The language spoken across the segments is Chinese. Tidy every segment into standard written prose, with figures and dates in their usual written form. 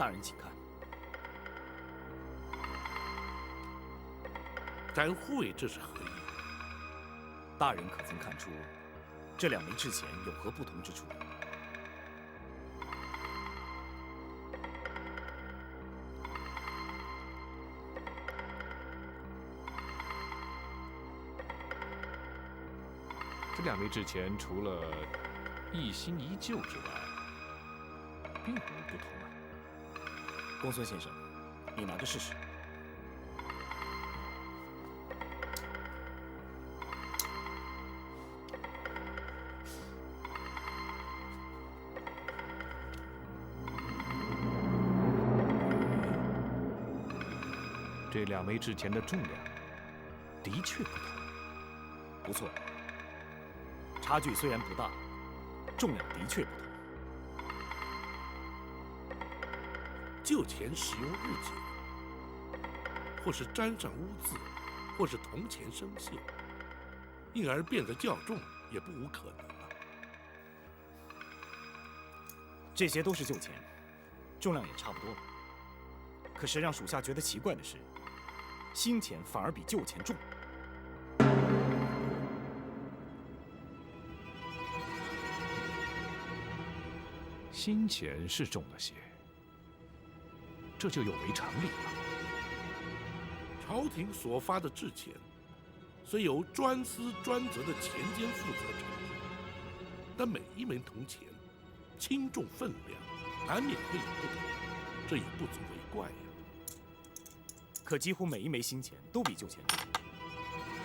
大人请看。展护卫这是何意？大人可曾看出这2枚制钱有何不同之处？这2枚制钱除了一新一旧之外，并无不同啊。公孙先生，你拿着试试。这2枚制钱的重量的确不同。不错，差距虽然不大，重量的确不同。旧钱使用日久，或是沾上污渍，或是铜钱生锈，因而变得较重，也不无可能啊。这些都是旧钱，重量也差不多。可是让属下觉得奇怪的是，新钱反而比旧钱重。新钱是重了些，这就有违常理了。朝廷所发的制钱，虽由专司专责的钱监负责掌控，但每一枚铜钱轻重分量难免会有不同，这也不足为怪呀。可几乎每一枚新钱都比旧钱重，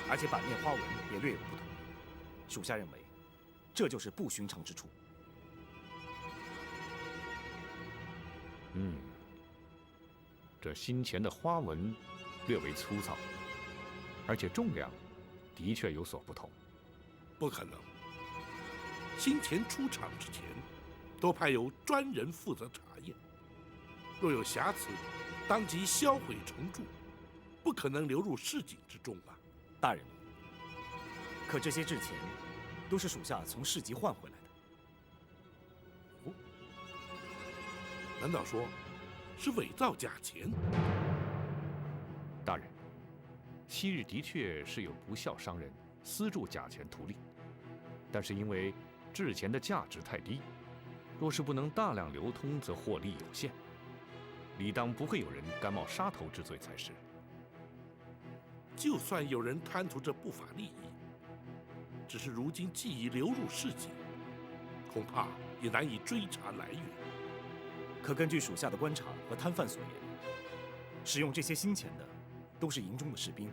而且版面花纹也略有不同。属下认为，这就是不寻常之处。这新钱的花纹略为粗糙，而且重量的确有所不同。不可能，新钱出厂之前，都派有专人负责查验，若有瑕疵，当即销毁重铸，不可能流入市井之中啊！大人，可这些制钱都是属下从市集换回来的。哦，难道说是伪造假钱？大人，昔日的确是有不孝商人私铸假钱图利，但是因为制钱的价值太低，若是不能大量流通，则获利有限，理当不会有人甘冒杀头之罪才是。就算有人贪图这不法利益，只是如今既已流入市井，恐怕也难以追查来源。可根据属下的观察和摊贩所言，使用这些新钱的都是营中的士兵。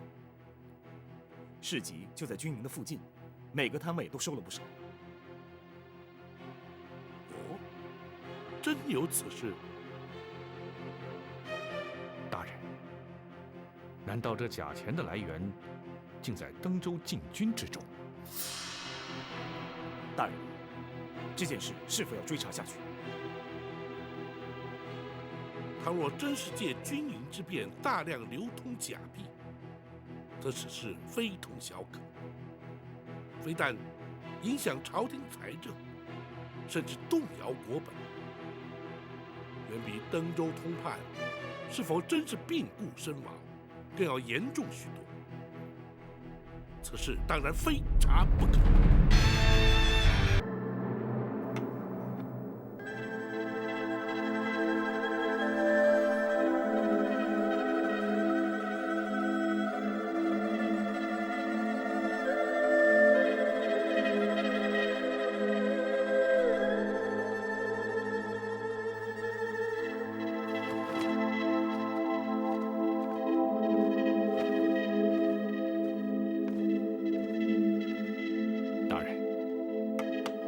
市集就在军营的附近，每个摊位都收了不少。哦，真有此事？大人，难道这假钱的来源竟在登州禁军之中？大人，这件事是否要追查下去？倘若真是借军营之便大量流通假币，则此事非同小可，非但影响朝廷财政，甚至动摇国本，远比登州通判是否真是病故身亡更要严重许多。此事当然非查不可。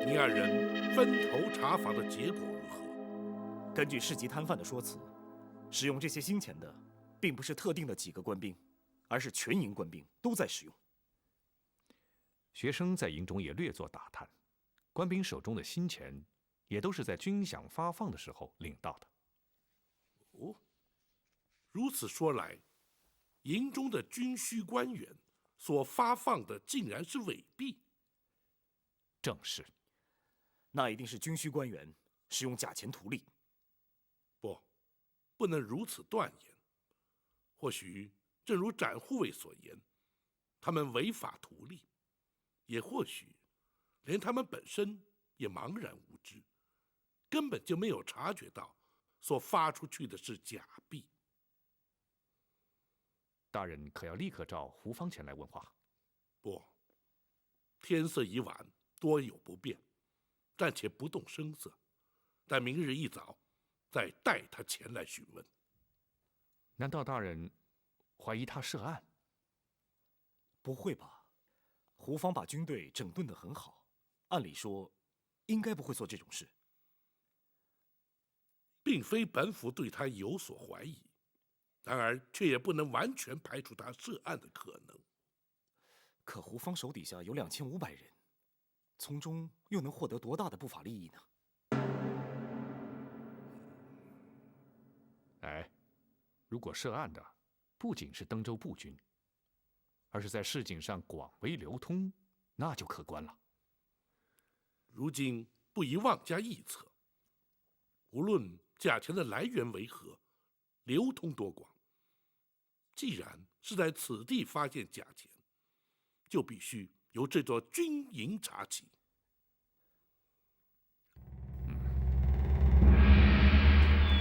你二人分头查访的结果如何？根据市集摊贩的说辞，使用这些新钱的，并不是特定的几个官兵，而是全营官兵都在使用。学生在营中也略作打探，官兵手中的新钱，也都是在军饷发放的时候领到的。哦，如此说来，营中的军需官员所发放的竟然是伪币。正是。那一定是军需官员使用假钱图利。不，不能如此断言。或许正如展护卫所言，他们违法图利，也或许连他们本身也茫然无知，根本就没有察觉到所发出去的是假币。大人可要立刻召胡方前来问话。不，天色已晚，多有不便，暂且不动声色，待明日一早再带他前来询问。难道大人怀疑他涉案？不会吧？胡方把军队整顿得很好，按理说应该不会做这种事。并非本府对他有所怀疑，然而却也不能完全排除他涉案的可能。可胡方手底下有2500人，从中又能获得多大的不法利益呢？哎，如果涉案的不仅是登州步军，而是在市井上广为流通，那就可观了。如今不宜妄加臆测，无论价钱的来源为何，流通多广，既然是在此地发现假钱，就必须由这座军营查起。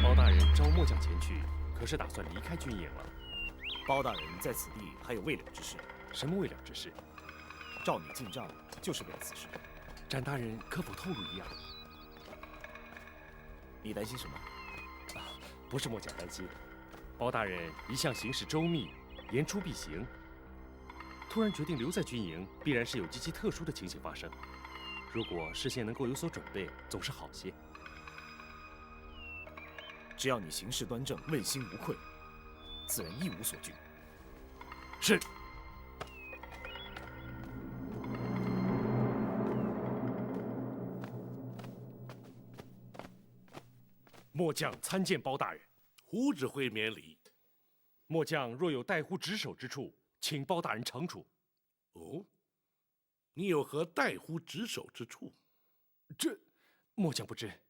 包大人召末将前去，可是打算离开军营了？包大人在此地还有未了之事。什么未了之事？召你进帐，就是为了此事。展大人可否透露一样？你担心什么？不是末将担心，包大人一向行事周密，言出必行。突然决定留在军营，必然是有极其特殊的情形发生。如果事先能够有所准备，总是好些。只要你行事端正，问心无愧，自然一无所惧。是。末将参见包大人。胡指挥免礼。末将若有怠忽职守之处，请包大人惩处。哦，你有何怠忽职守之处？这，末将不知。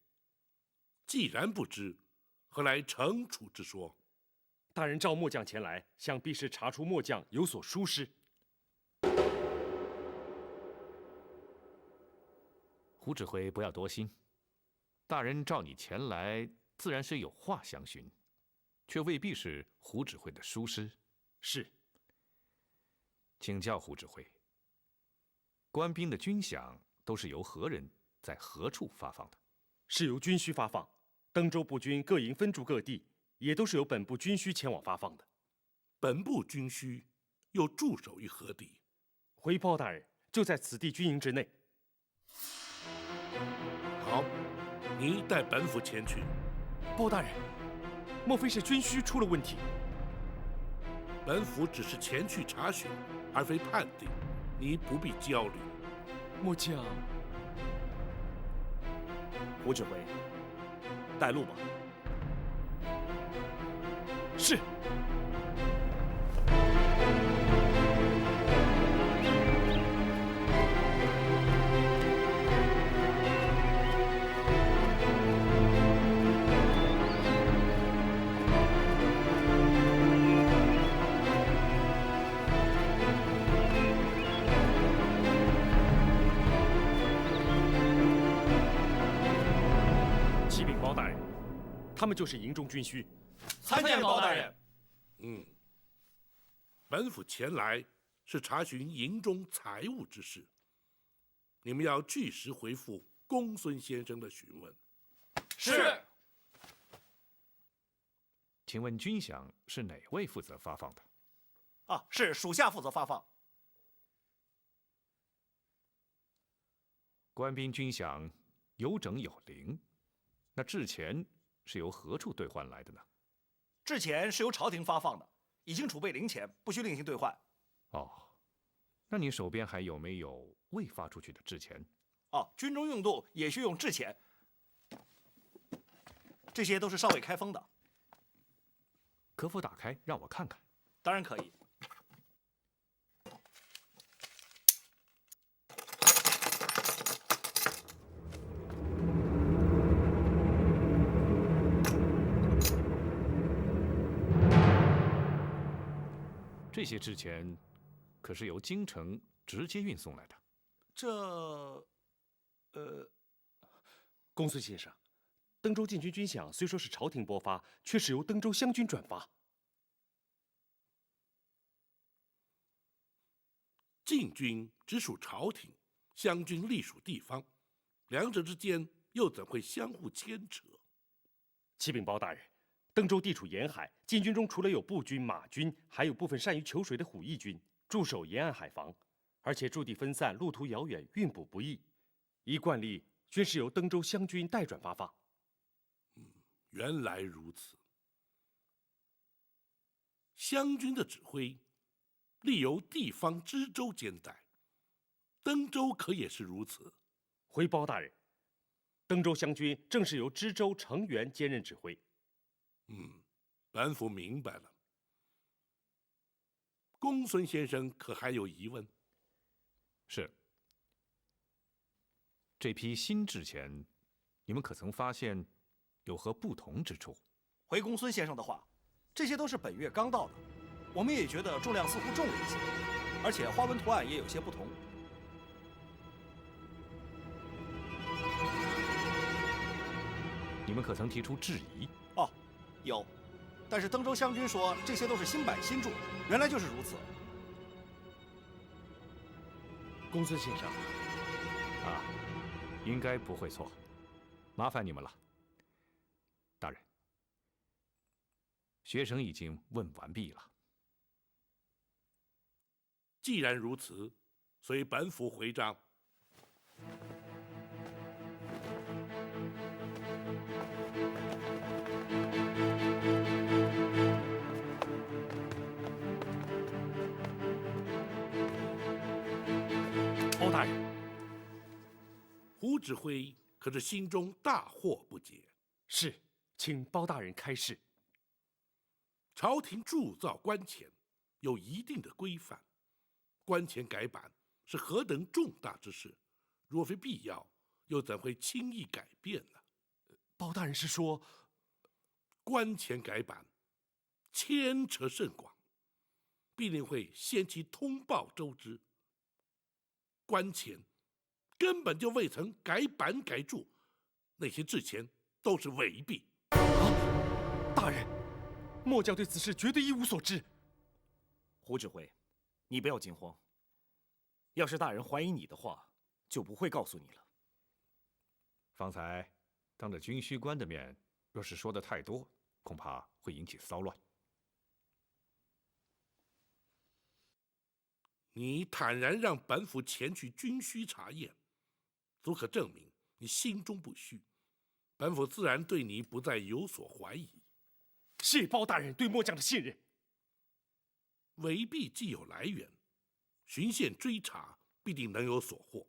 既然不知，何来惩处之说？大人召末将前来，想必是查出末将有所疏失。胡指挥不要多心，大人召你前来，自然是有话相询，却未必是胡指挥的疏失。是。请教胡指挥，官兵的军饷都是由何人在何处发放的？是由军需发放，登州步军各营分驻各地，也都是由本部军需前往发放的。本部军需又驻守于何地？回包大人，就在此地军营之内。好，你带本府前去。包大人，莫非是军需出了问题？本府只是前去查询，而非判定，你不必焦虑。末将。胡指挥，带路吧。是。启禀包大人，他们就是营中军需。参见包大人。本府前来是查询营中财务之事，你们要据实回复公孙先生的询问。是。请问军饷是哪位负责发放的？是属下负责发放。官兵军饷有整有零，那制钱是由何处兑换来的呢？制钱是由朝廷发放的，已经储备零钱，不需另行兑换。哦，那你手边还有没有未发出去的制钱？军中用度也需用制钱，这些都是尚未开封的。可否打开让我看看？当然可以。这些制钱可是由京城直接运送来的。公孙先生，登州禁军军饷虽说是朝廷拨发，却是由登州湘军转发。禁军直属朝廷，湘军隶属地方，两者之间又怎会相互牵扯？启禀包大人，登州地处沿海，禁军中除了有步军、马军，还有部分善于求水的虎翼军驻守沿岸海防，而且驻地分散，路途遥远，运补不易。依惯例，均是由登州湘军代转发放。原来如此。湘军的指挥历由地方知州兼代，登州可也是如此。回包大人，登州湘军正是由知州程元兼任指挥。本府明白了。公孙先生可还有疑问？是。这批新制钱，你们可曾发现有何不同之处？回公孙先生的话，这些都是本月刚到的，我们也觉得重量似乎重了一些，而且花纹图案也有些不同。你们可曾提出质疑？哦，有，但是登州湘军说这些都是新版新铸，原来就是如此。公孙先生，应该不会错，麻烦你们了。大人，学生已经问完毕了。既然如此，随本府回帐。包大人，胡指挥可是心中大惑不解。是，请包大人开示。朝廷铸造官钱有一定的规范，官钱改版是何等重大之事，若非必要，又怎会轻易改变呢？包大人是说，官钱改版牵扯甚广，必定会先期通报周知。官钱根本就未曾改版改铸，那些制钱都是伪币。大人，末将对此事绝对一无所知。胡指挥，你不要惊慌。要是大人怀疑你的话，就不会告诉你了。方才当着军需官的面，若是说的太多，恐怕会引起骚乱。你坦然让本府前去军需查验，足可证明你心中不虚。本府自然对你不再有所怀疑。谢包大人对末将的信任。伪币既有来源，循线追查必定能有所获。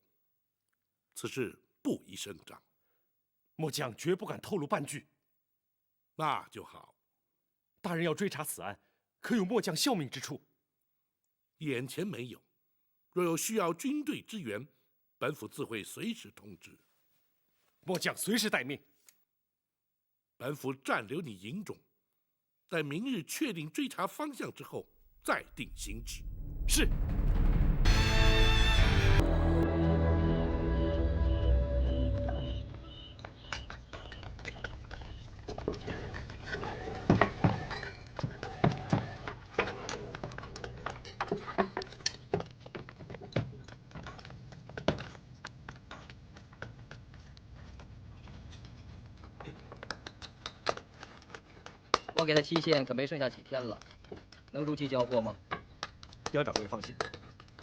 此事不宜声张。末将绝不敢透露半句。那就好。大人要追查此案，可有末将效命之处？眼前没有，若有需要军队支援，本府自会随时通知。末将随时待命。本府暂留你营中，待明日确定追查方向之后，再定行止。是。我给他期限可没剩下几天了，能如期交货吗？刁掌柜放心，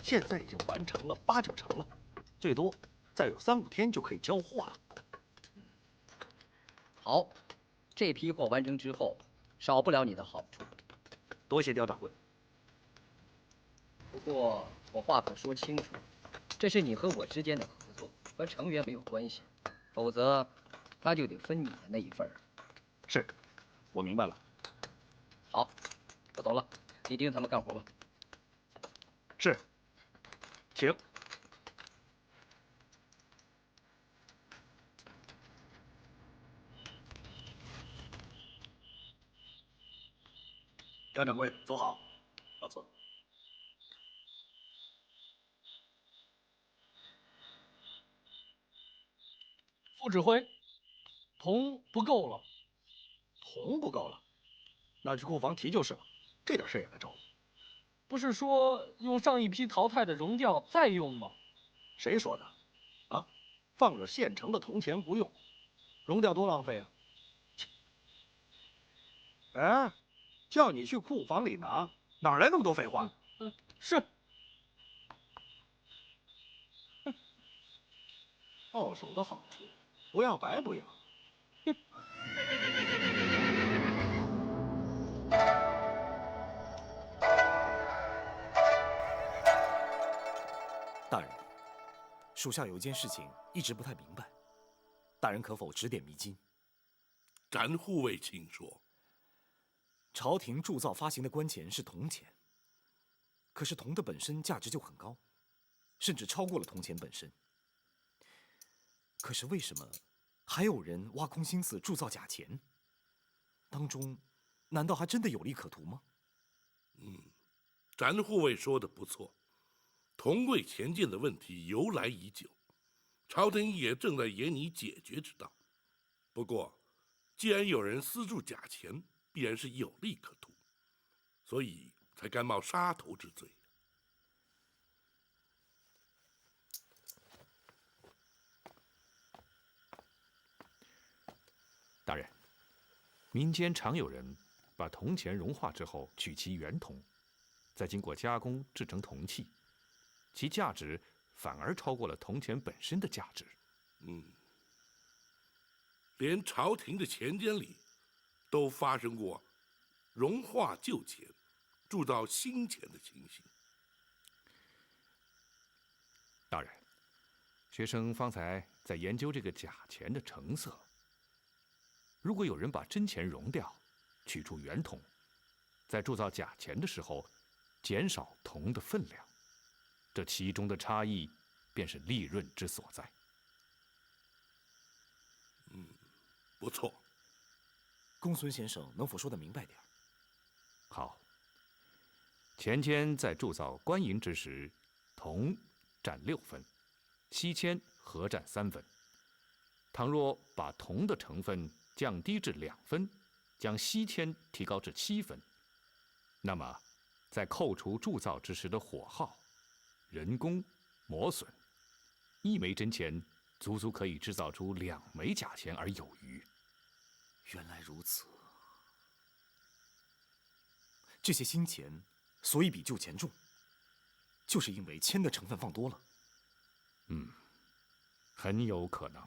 现在已经完成了8、9成了，最多再有3、5天就可以交货了。好，这批货完成之后，少不了你的好处。多谢刁掌柜。不过我话可说清楚，这是你和我之间的合作，和程元没有关系，否则他就得分你的那一份儿。是，我明白了。好，我走了，你盯着他们干活吧。是，请。刁掌柜，走好。老四，指挥，铜不够了。铜不够了，那去库房提就是了。这点事也能着。不是说用上一批淘汰的熔调再用吗？谁说的？啊，放着现成的铜钱不用，熔掉多浪费啊！切，哎，叫你去库房里拿，哪来那么多废话？是。到手的好处，不要白不要。大人，属下有一件事情一直不太明白，大人可否指点迷津？展护卫，请说。朝廷铸造发行的官钱是铜钱，可是铜的本身价值就很高，甚至超过了铜钱本身。可是为什么还有人挖空心思铸造假钱？当中难道还真的有利可图吗？展护卫说的不错，铜贵钱鉴的问题由来已久，朝廷也正在研拟解决之道。不过，既然有人私铸假钱，必然是有利可图，所以才甘冒杀头之罪。大人，民间常有人把铜钱融化之后取其原铜，再经过加工制成铜器，其价值反而超过了铜钱本身的价值。连朝廷的钱监里都发生过融化旧钱、铸造新钱的情形。大人，学生方才在研究这个假钱的成色。如果有人把真钱熔掉，取出原铜，在铸造假钱的时候减少铜的分量，这其中的差异便是利润之所在。不错，公孙先生能否说得明白点？好，钱监在铸造官银之时，铜占6分，锡铅合占3分。倘若把铜的成分降低至2分，将锡铅提高至7分，那么在扣除铸造之时的火耗、人工、磨损，1枚真钱足可以制造出2枚假钱而有余。原来如此，这些新钱所以比旧钱重，就是因为铅的成分放多了。很有可能。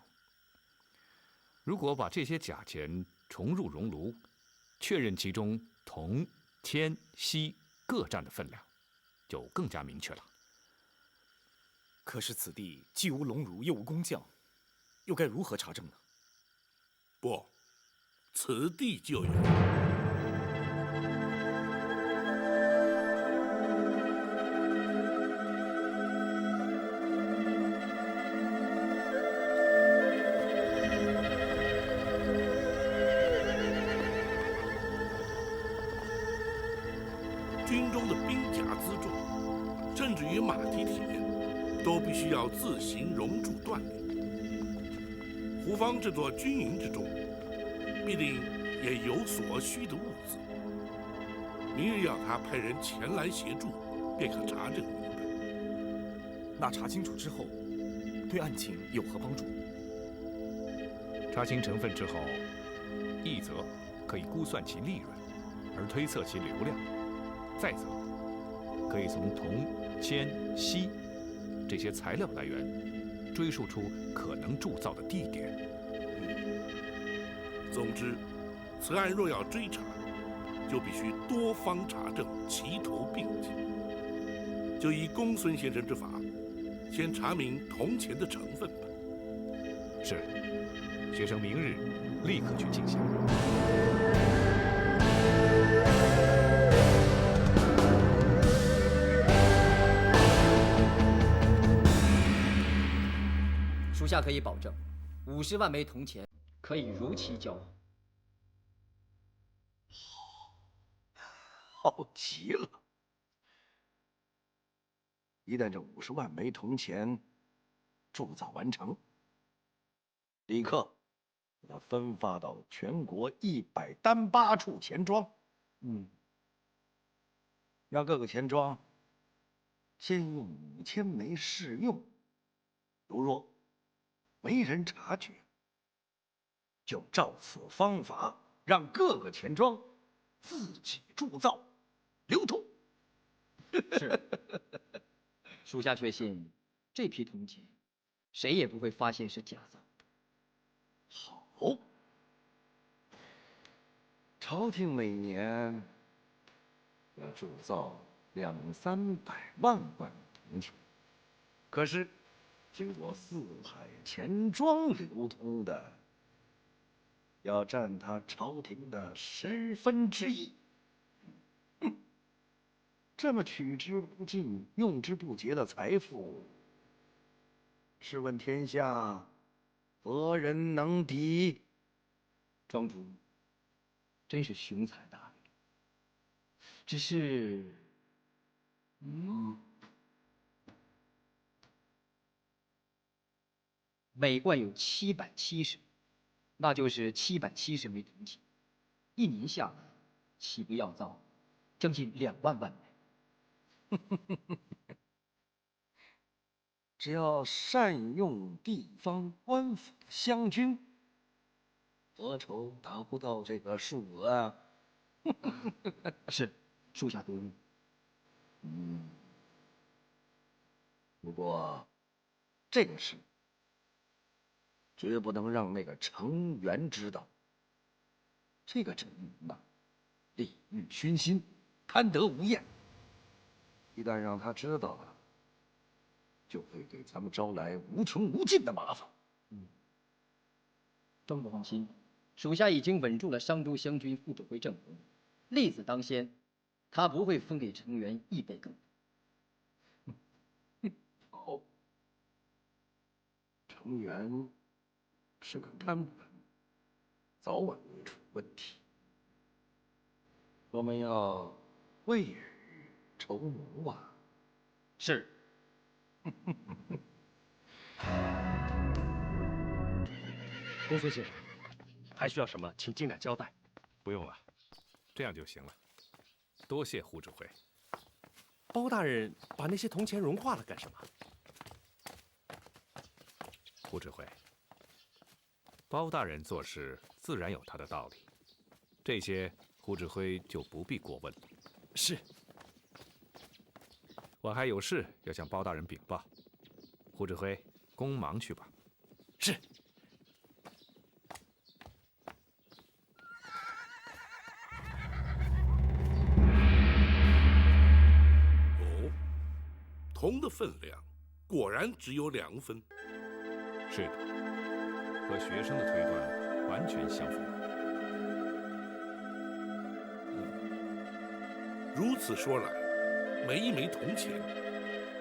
如果把这些假钱重入熔炉，确认其中铜、铅、锡各占的分量，就更加明确了。可是此地既无熔炉，又无工匠，又该如何查证呢？不，此地就有。军中的兵甲辎重，甚至于马蹄铁，都必须要自行熔铸锻炼。胡方这座军营之中，必定也有所需的物资。明日要他派人前来协助，便可查证明白。那查清楚之后，对案情有何帮助？查清成分之后，一则可以估算其利润，而推测其流量；再则可以从铜、铅、锡这些材料来源，追溯出可能铸造的地点。总之，此案若要追查，就必须多方查证，齐头并进。就依公孙先生之法，先查明铜钱的成分吧。是，学生明日立刻去进行。属下可以保证，50万枚铜钱可以如期交付。好极了！一旦这50万枚铜钱铸造完成，立刻给他分发到全国108处钱庄。让各个钱庄先用5000枚试用，如若没人察觉，就照此方法让各个钱庄自己铸造、流通。是，属下确信这批铜钱，谁也不会发现是假造。好，朝廷每年要铸造200-300万贯铜钱，可是经过四海钱庄流通的，要占他朝廷的1/10。这么取之不尽、用之不竭的财富，试问天下何人能敌？庄主真是雄才大略，只是，每贯有770，那就是770枚铜钱，一年下来，岂不要造将近2万枚？只要善用地方官府湘军，何愁达不到这个数额啊？是，属下得意。不过这个事绝不能让那个程元知道。这个程元呐，利欲熏心，贪得无厌。一旦让他知道了，就会给咱们招来无穷无尽的麻烦。庄主放心，属下已经稳住了商州湘军副指挥郑红，利字当先，他不会分给程元1倍更多。好，程元是个贪官，早晚会出问题。我们要未雨绸缪啊！是。公孙先生，还需要什么，请尽量交代。不用了，这样就行了。多谢胡指挥。包大人把那些铜钱融化了干什么？胡指挥，包大人做事自然有他的道理，这些胡指挥就不必过问了。是。我还有事要向包大人禀报，胡指挥，公忙去吧。是。哦，铜的分量果然只有2分。是的，和学生的推断完全相符。如此说来，每一枚铜钱，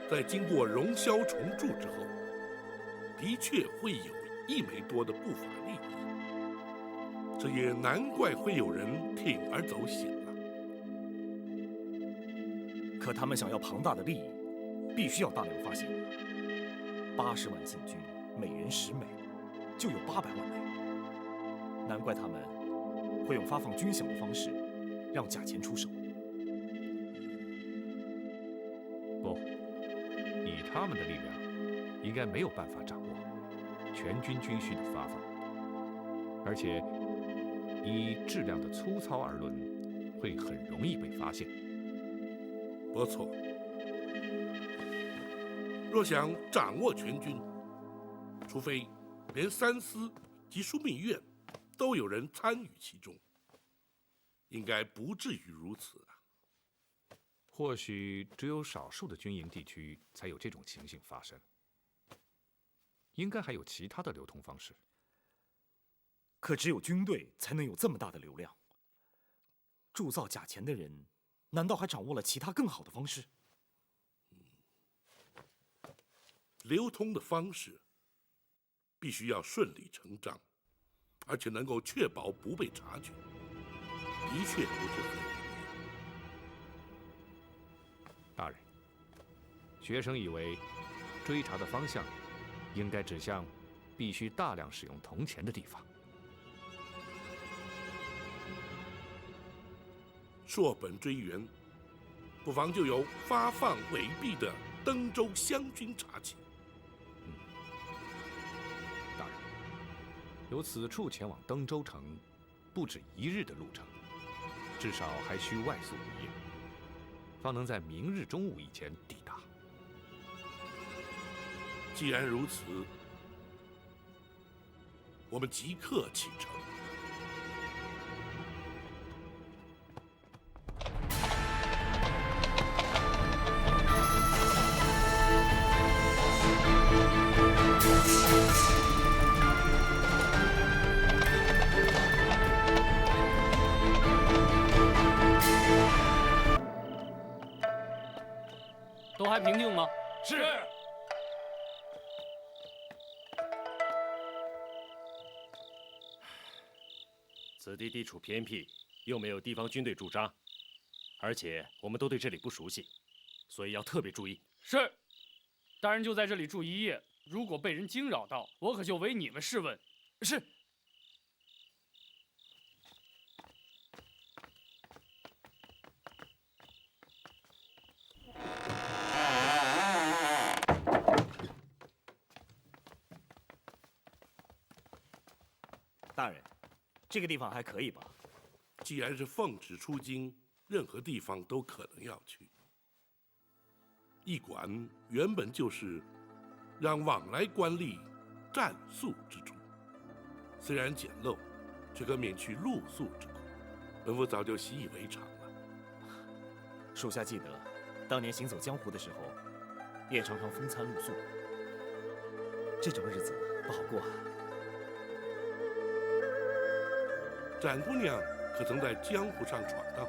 在经过熔销重铸之后，的确会有1枚多的不法利益。这也难怪会有人铤而走险了。可他们想要庞大的利益，必须要大量发现。80万禁军，每人10枚，就有800万枚。难怪他们会用发放军饷的方式，让假钱出手。不，以他们的力量，应该没有办法掌握全军军需的发放，而且以质量的粗糙而论，会很容易被发现。不错，若想掌握全军，除非连三司及枢密院都有人参与其中，应该不至于如此啊。或许只有少数的军营地区才有这种情形发生，应该还有其他的流通方式。可只有军队才能有这么大的流量。铸造假钱的人，难道还掌握了其他更好的方式？流通的方式必须要顺理成章，而且能够确保不被察觉，的确不是很容易。大人，学生以为追查的方向应该指向必须大量使用铜钱的地方。溯本追源，不妨就由发放伪币的登州湘军查起。大人，由此处前往登州城，不止1日的路程，至少还需外宿1夜，方能在明日中午以前抵达。既然如此，我们即刻启程。都还平静吗？是。此地地处偏僻，又没有地方军队驻扎，而且我们都对这里不熟悉，所以要特别注意。是。大人就在这里住1夜，如果被人惊扰到，我可就为你们试问。是。大人，这个地方还可以吧？既然是奉旨出京，任何地方都可能要去。驿馆原本就是让往来官吏暂宿之处，虽然简陋，却可免去露宿之苦。本府早就习以为常了。属下记得，当年行走江湖的时候，也常常风餐露宿，这种日子不好过啊。展姑娘可曾在江湖上闯荡？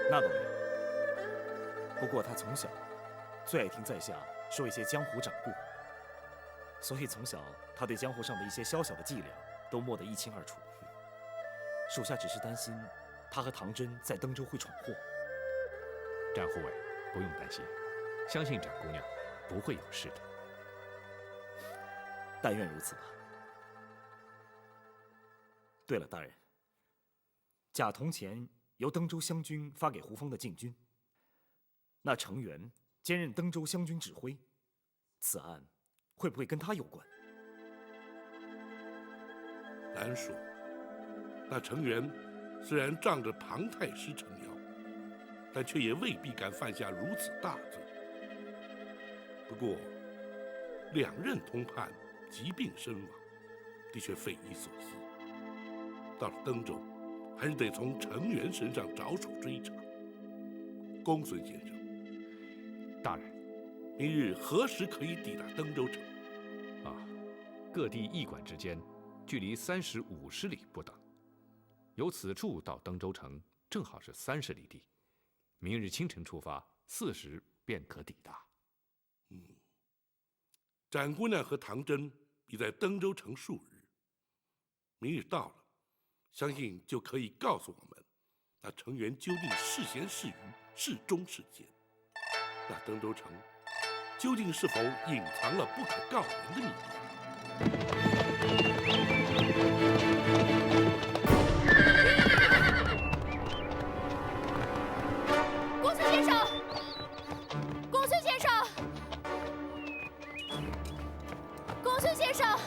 那倒没有。不过她从小最爱听在下说一些江湖掌故，所以从小她对江湖上的一些小小的伎俩都摸得一清二楚。属下只是担心她和唐真在登州会闯祸。展护卫，不用担心，相信展姑娘不会有事的。但愿如此吧。对了，大人，甲铜钱由登州湘军发给胡风的禁军，那程元兼任登州湘军指挥，此案会不会跟他有关？难说。那程元虽然仗着庞太师撑腰，但却也未必敢犯下如此大罪。不过，2任通判疾病身亡，的确匪夷所思。到了登州，还是得从程元身上着手追查。公孙先生，大人，明日何时可以抵达登州城？各地驿馆之间距离30、50里不等，由此处到登州城正好是30里地。明日清晨出发，4时便可抵达。展姑娘和唐真已在登州城数日，明日到了，相信就可以告诉我们，那程元究竟是贤是愚，是忠是奸。那登州城究竟是否隐藏了不可告人的秘密？公孙先生，公孙先生，公孙先生。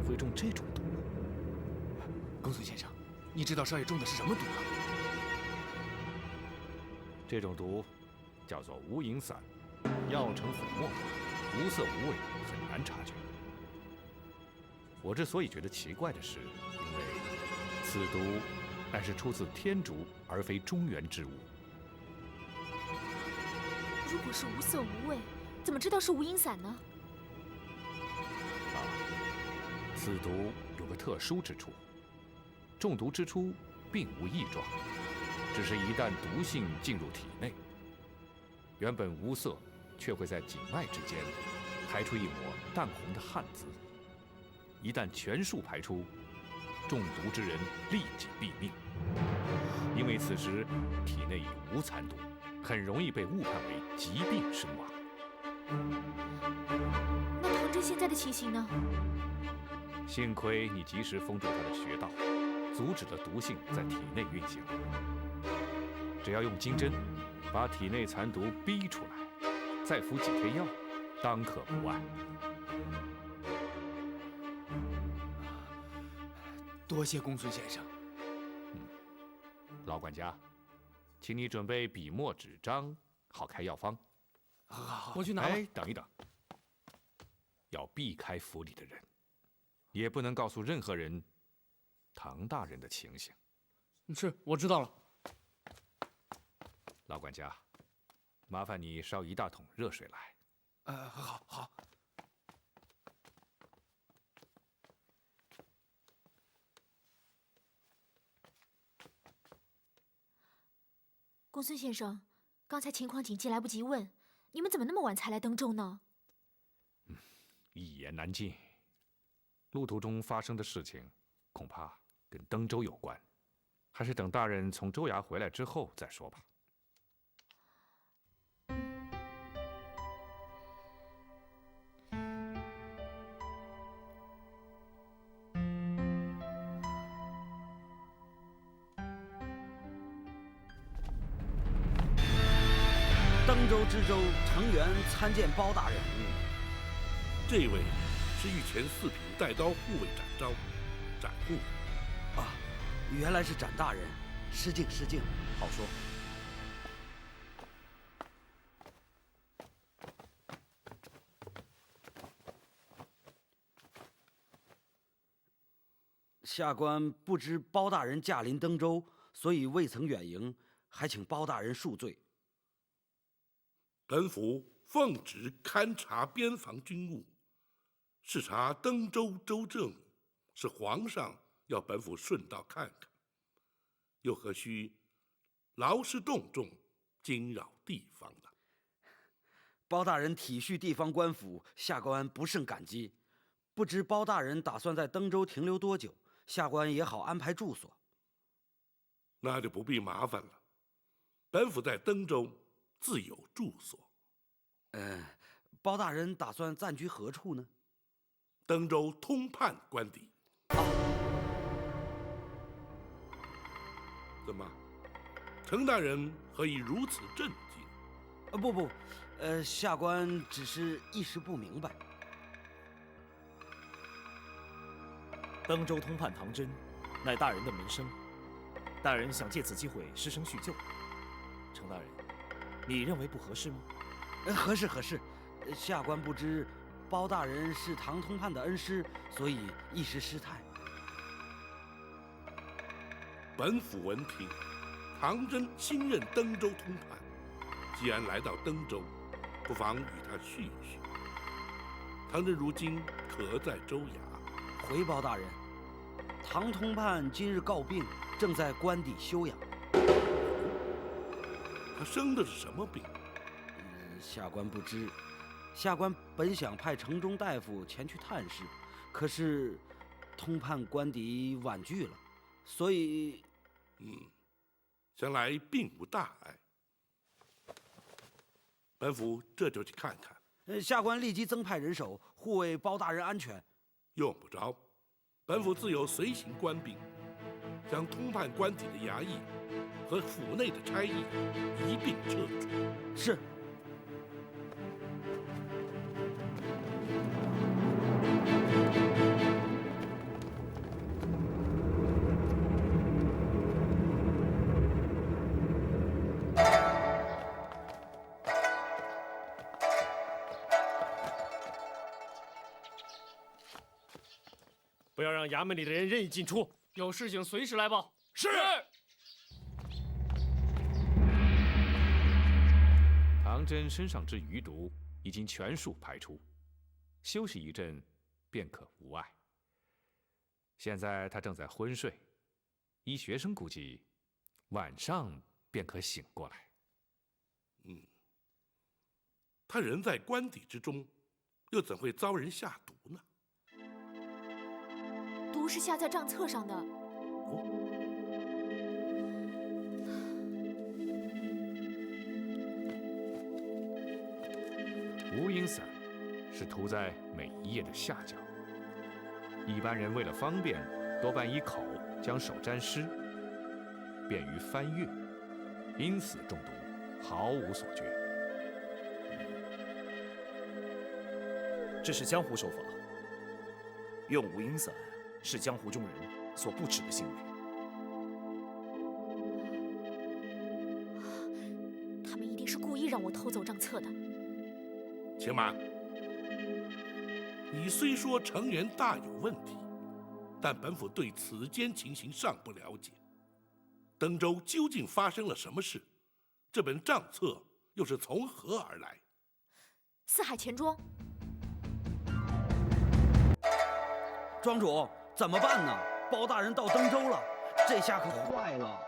会中这种毒？公孙先生，你知道少爷中的是什么毒吗？这种毒叫做无影散，药成粉末。无色无味，很难察觉。我之所以觉得奇怪的是，因为此毒乃是出自天竺，而非中原之物。如果是无色无味，怎么知道是无影散呢？此毒有个特殊之处，中毒之初并无异状，只是一旦毒性进入体内，原本无色，却会在颈脉之间排出一抹淡红的汗渍。一旦全数排出，中毒之人立即毙命，因为此时体内已无残毒，很容易被误判为疾病身亡。那唐真现在的情形呢？幸亏你及时封住他的穴道，阻止了毒性在体内运行。只要用金针把体内残毒逼出来，再服几贴药，当可不碍。多谢公孙先生。老管家，请你准备笔墨纸张，好开药方。好，我去拿吧。哎，等一等，要避开府里的人，也不能告诉任何人唐大人的情形。是，我知道了。老管家，麻烦你烧1大桶热水来。好。公孙先生，刚才情况紧急，来不及问，你们怎么那么晚才来登州呢？一言难尽。路途中发生的事情，恐怕跟登州有关，还是等大人从州衙回来之后再说吧。登州知州程元参见包大人。这位是御前4品带刀护卫展昭，展护。啊，原来是展大人，失敬失敬。好说。下官不知包大人驾临登州，所以未曾远迎，还请包大人恕罪。本府奉旨勘察边防军务，视察登州州政，是皇上要本府顺道看看，又何须劳师动众，惊扰地方呢？包大人体恤地方官府，下官不胜感激。不知包大人打算在登州停留多久，下官也好安排住所。那就不必麻烦了，本府在登州自有住所。包大人打算暂居何处呢？登州通判官邸。怎么，程大人何以如此震惊？不，下官只是一时不明白。登州通判唐真，乃大人的门生，大人想借此机会师生叙旧。程大人，你认为不合适吗？合适。下官不知包大人是唐通判的恩师，所以一时失态。本府闻听，唐真新任登州通判，既然来到登州，不妨与他叙一叙。唐真如今可在州衙？回包大人，唐通判今日告病，正在官邸休养。他生的是什么病？下官不知。下官本想派城中大夫前去探视，可是通判官邸婉拒了，所以想来并无大碍。本府这就去看看。下官立即增派人手护卫包大人安全。用不着，本府自有随行官兵，将通判官邸的衙役和府内的差役一并撤除。是。不要让衙门里的人任意进出。有事情随时来报。是。唐真身上之余毒已经全数排出，休息一阵便可无碍。现在他正在昏睡，依学生估计，晚上便可醒过来。他人在官邸之中，又怎会遭人下毒呢？毒是下在账册上的。无影散是涂在每一页的下角，一般人为了方便，多半以口将手沾湿，便于翻阅，因此中毒毫无所觉。这是江湖手法，用无影散是江湖中人所不耻的行为。他们一定是故意让我偷走账册的。且慢，你虽说成员大有问题，但本府对此间情形尚不了解。登州究竟发生了什么事？这本账册又是从何而来？四海钱庄。庄主，怎么办呢？包大人到登州了，这下可坏了。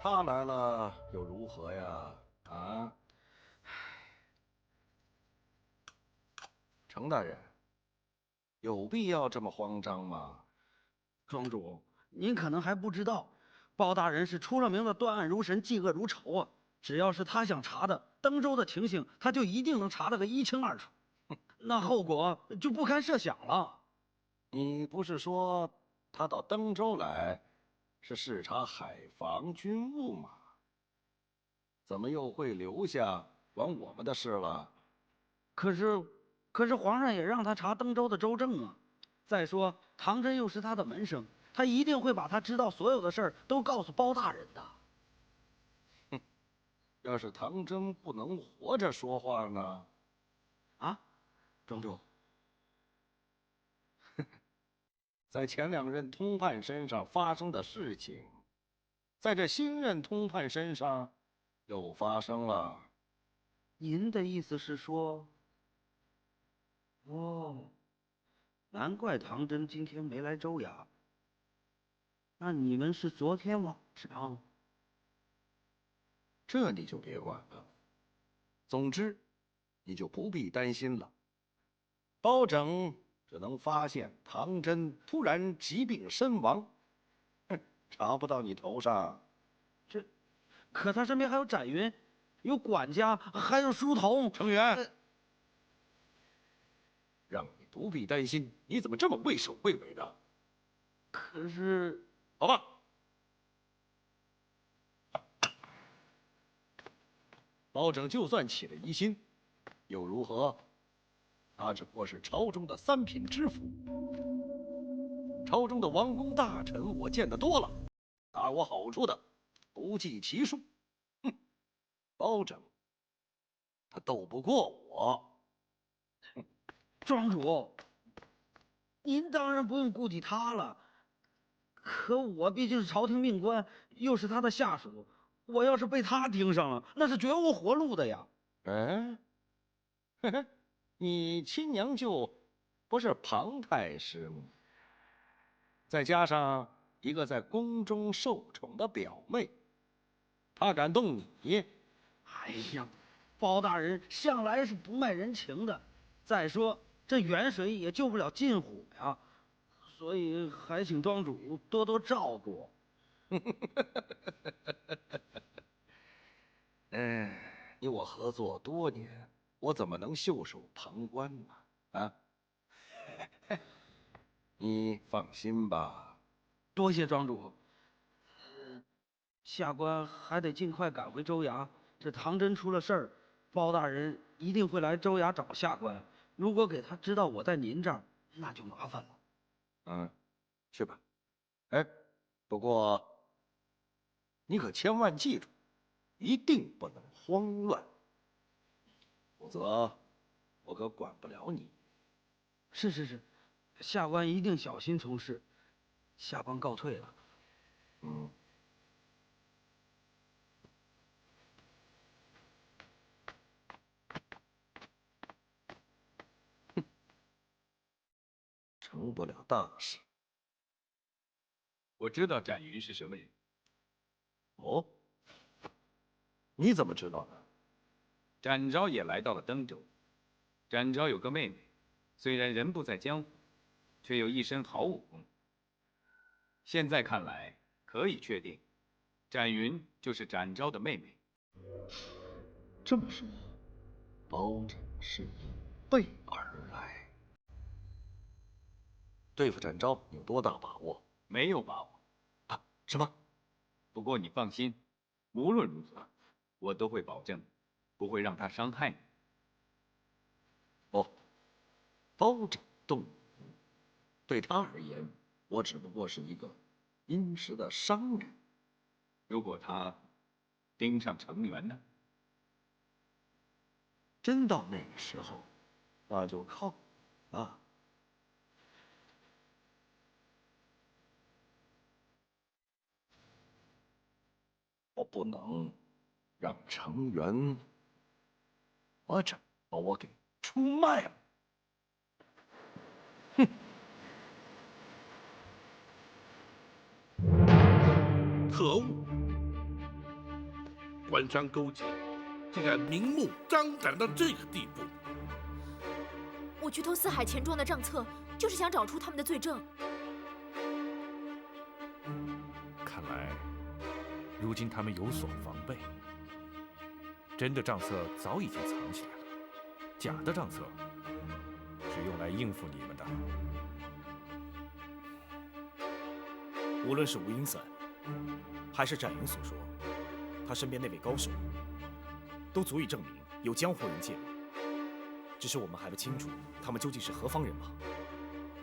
他来了又如何呀？啊？程大人，有必要这么慌张吗？庄主，您可能还不知道，包大人是出了名的断案如神、嫉恶如仇啊！只要是他想查的，登州的情形，他就一定能查得个一清二楚，那后果就不堪设想了。你不是说他到登州来是视察海防军务吗？怎么又会留下管我们的事了？可是皇上也让他查登州的州政啊。再说唐真又是他的门生，他一定会把他知道所有的事儿都告诉包大人的。哼，要是唐真不能活着说话呢？啊，庄主。在前两任通判身上发生的事情，在这新任通判身上又发生了。您的意思是说？哦，难怪唐真今天没来州衙。那你们是昨天晚上？这你就别管了。总之，你就不必担心了。包拯只能发现唐真突然疾病身亡，查不到你头上。可他身边还有展云，有管家，还有书童。程元，让你不必担心，你怎么这么畏首畏尾的？可是，好吧，包拯就算起了疑心，又如何？他只不过是朝中的三品知府，朝中的王公大臣我见得多了，打我好处的不计其数。哼，包拯，他斗不过我。庄主，您当然不用顾及他了。可我毕竟是朝廷命官，又是他的下属，我要是被他盯上了，那是绝无活路的呀。嘿嘿，你亲娘舅不是庞太师吗？再加上一个在宫中受宠的表妹，他敢动你？哎呀，包大人向来是不卖人情的。再说这远水也救不了近火呀，所以还请庄主多多照顾。你我合作多年，我怎么能袖手旁观呢？啊，你放心吧。多谢庄主。下官还得尽快赶回州衙。这唐真出了事儿，包大人一定会来州衙找下官。如果给他知道我在您这儿，那就麻烦了。去吧。哎，不过你可千万记住，一定不能慌乱，否则我可管不了你。是，下官一定小心从事，下官告退了。嗯。哼，成不了大事。我知道展云是什么人。哦，你怎么知道的？展昭也来到了登州。展昭有个妹妹，虽然人不在江湖，却有一身好武功。现在看来，可以确定，展云就是展昭的妹妹。这么说，包拯是因背而来，对付展昭有多大把握？没有把握。啊？什么？不过你放心，无论如何，我都会保证，不会让他伤害你。哦，包拯动武，对他而言，我只不过是一个殷实的商人。如果他盯上程元呢？真到那个时候，那就靠你了。我不能让程元把我给出卖了。哼！可恶！官商勾结，竟然明目张胆到这个地步！我去偷四海钱庄的账册，就是想找出他们的罪证。看来，如今他们有所防备。真的账册早已经藏起来了，假的账册是用来应付你们的。无论是吴英散，还是展云所说，他身边那位高手，都足以证明有江湖人介入。只是我们还不清楚他们究竟是何方人马。